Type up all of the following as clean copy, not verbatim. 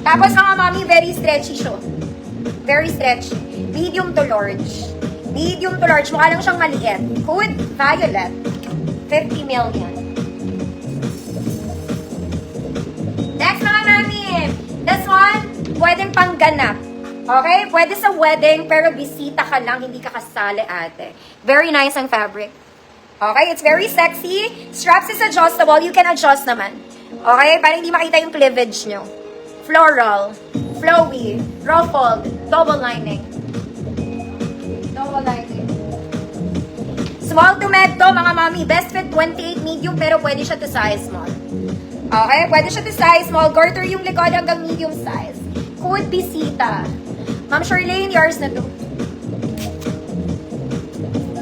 Tapos mga mami, very stretchy siya. Very stretchy. Medium to large. Medium to large. Mukha lang siyang maliit. Hood, violet. 50 million. Next mga mami. This one, pwedeng pangganap. Okay? Pwede sa wedding, pero bisita ka lang, hindi ka kasali ate. Very nice ang fabric. Okay? It's very sexy. Straps is adjustable. You can adjust naman. Okay? Para hindi makita yung cleavage nyo. Floral, flowy, ruffled, double lining. Double lining. Small to med to, mga mami. Best fit 28 medium, pero pwede siya to size small. Okay? Pwede siya to size small. Garter yung likod hanggang medium size. Could be Sita. Ma'am Charlene, yours na to.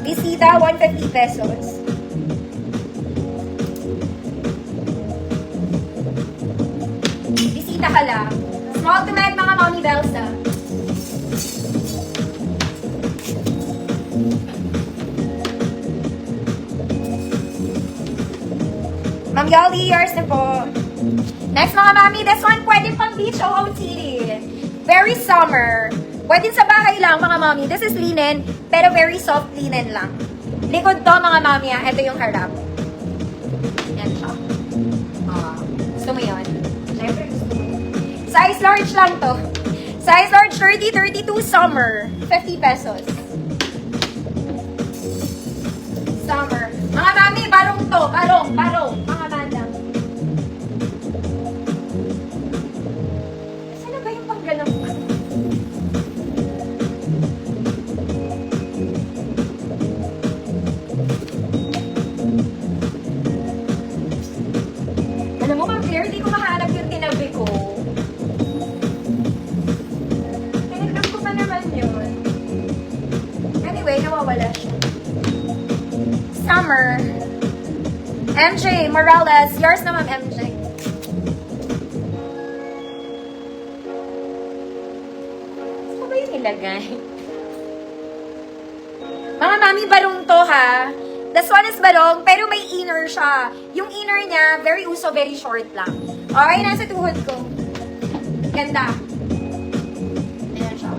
Bisita, 150 pesos. Bisita ka lang. Small to med, mga mami Belsa. Ma'am Yoli, yours na po. Next mga mami, this one pwede pang beach OOTD. Very summer. Pwede sa bahay lang mga mami. This is linen, pero very soft linen lang. Likod to mga mami, ito yung harap. Yan siya. Gusto mo yun? Siyempre gusto mo. Size large lang to. Size large 30-32 summer. 50 pesos. Summer. Mga mami, barong to. Barong. Mga madam. Saan na ba yung pangganap? Alam mo, Ma'am Claire, di ko mahanap yung tinabi ko. Tinignan ko pa naman yun. Anyway, nawawala siya. Summer. MJ Morales. Yours na, Ma'am MJ. Ano ba yung ilagay? Mga mami, barong to ha. This one is barong, pero may inner siya. Yung inner niya, very uso, very short lang. Okay, nasa tuhod ko. Ganda. Ayan siya.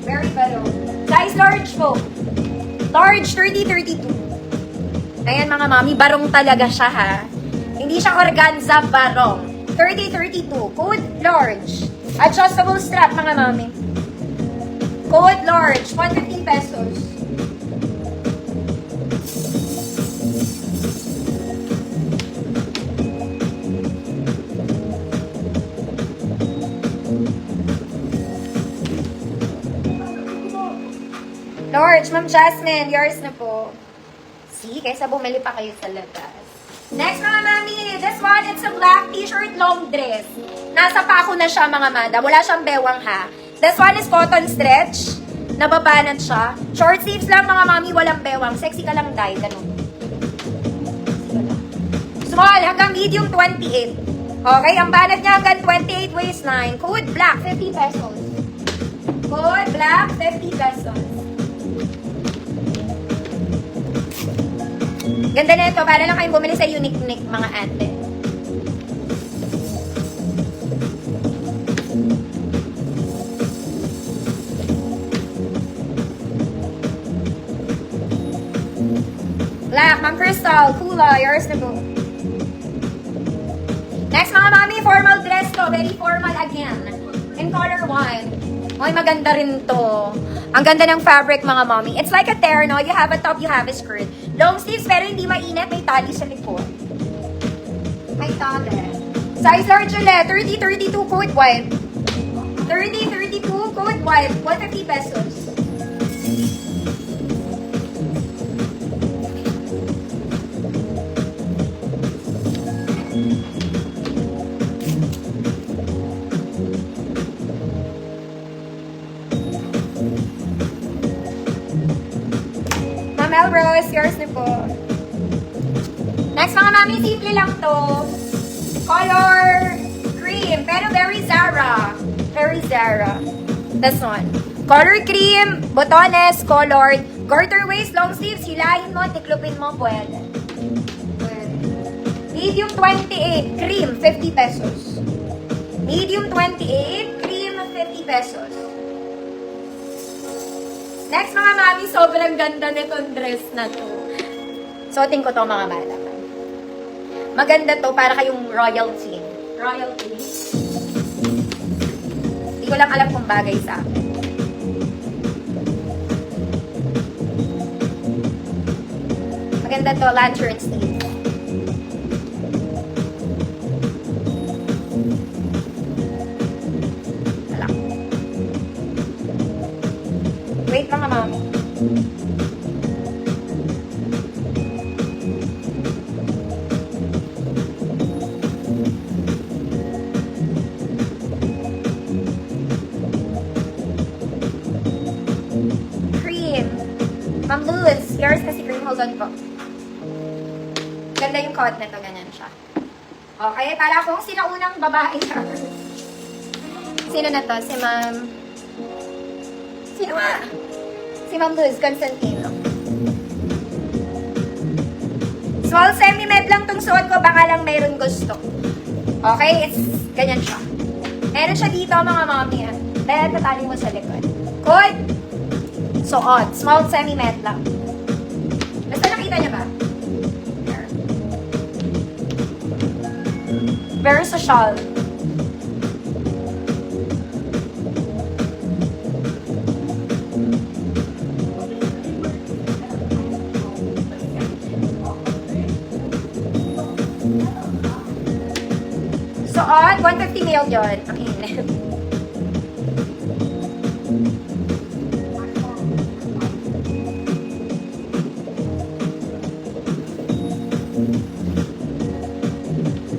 Very barong. Size large po. Large, 30-32. Ayan mga mami, barong talaga siya ha. Hindi siya organza, barong. 30-32. Code large. Adjustable strap mga mami. Code large, 150 pesos. Large, Ma'am Jasmine, yours na po. See, kaysa bumili pa kayo sa labas. Next mga mami, this one, it's a black t-shirt long dress. Nasa pako na siya mga madam. Wala siyang bewang ha. This one is cotton stretch. Nababanat siya. Short sleeves lang mga mami, walang bewang. Sexy ka lang dahil, ganun. Small, hanggang medium 28. Okay, ang banat niya hanggang 28 waistline. Code black, 50 pesos. Code black, 50 pesos. Ganda na ito. Para lang kayong bumili sa Unique mga ate. Black, Ma'am Crystal, Kula, yours na po. Next mga mami, formal dress to. Very formal again. In color wine. Ay, maganda rin to. Ang ganda ng fabric mga mami. It's like a terno. You have a top, you have a skirt. Long sleeves pero hindi mainit. May tali sa likod. May tali. Size large ulit. 30-32 code white. 30-32 code white. 150 pesos. Melrose, yours na po. Next mga mami, simple lang to. Color cream, pero very Zara. Very Zara. This one. Color cream, botones, colored, garter waist, long sleeves, hilahin mo, tiklupin mo, pwede. Pwede. Medium 28, cream, 50 pesos. Medium 28, cream, 50 pesos. Next mga mami, sobrang ganda nitong dress na to. Suotin ko to mga bata. Maganda to, para kayong royalty. Royalty. Hindi ko lang alam kung bagay sa akin. Maganda to, lantern sleeve. Wala. Wait mga mami. Cream. Ma'am Luz, yours kasi cream. Hold on po. Ganda yung cut na to, ganyan siya. Okay, para kung sino unang babae siya. Sino na to? Si Ma'am... Sino ba? Si Ma'am Luz Constantino. Small semi-med lang tong suot ko, baka lang mayroon gusto. Okay, it's ganyan siya. Meron siya dito mga mami. Dahil tatali mo sa likod. Good. Suot. Small semi-med lang. Basta nakita niya ba? Very social. So, 150 ml yun. Ang init.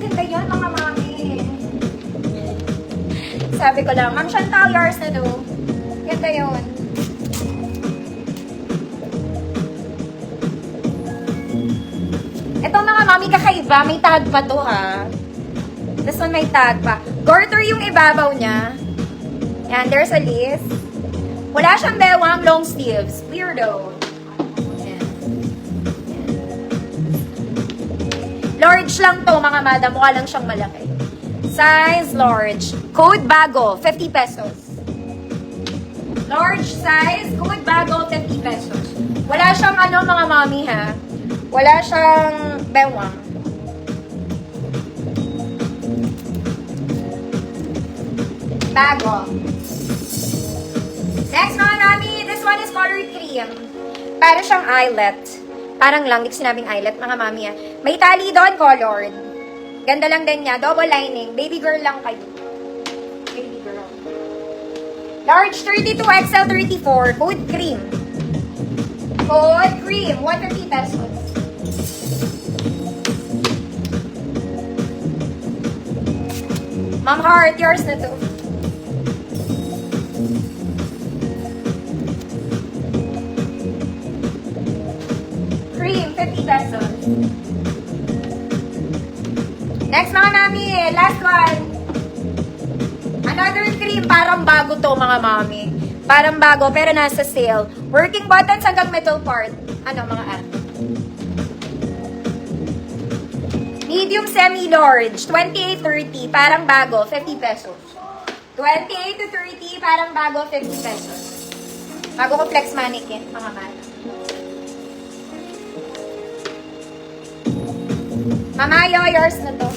Ganda yun, mga mami. Sabi ko lang, Ma'am Chantal, yours na do. Ganda yun. Ito mga mami, kakaiba. May tag pa to, ha. This one may tag pa. Garter yung ibabaw niya. Yan, there's a lace. Wala siyang bewang long sleeves. Weirdo. Yan. Yan. Large lang to, mga madam. Mukha lang siyang malaki. Size large. Code bago, 50 pesos. Large size, code bago, 50 pesos. Wala siyang ano, mga mami, ha? Wala siyang bewang. Bago. Next mga mami, this one is color cream. Para siyang eyelet. Parang lang, di ko sinabing eyelet, mga mami. May tali doon, colored. Ganda lang din niya, double lining. Baby girl lang kayo. Baby girl. Large 32 XL 34, code cream. Code cream, 150 pesos. Ma'am Heart, yours na to. Cream, 50 pesos. Next mga mami, last one. Another cream, parang bago to mga mami. Parang bago, pero nasa sale. Working buttons hanggang middle part. Ano mga ate? Medium semi-large, 28-30, parang bago, 50 pesos. 28 to 30, parang bago, 50 pesos. Bago ko flex mannequin, mga mami. Mamayo, yours na to.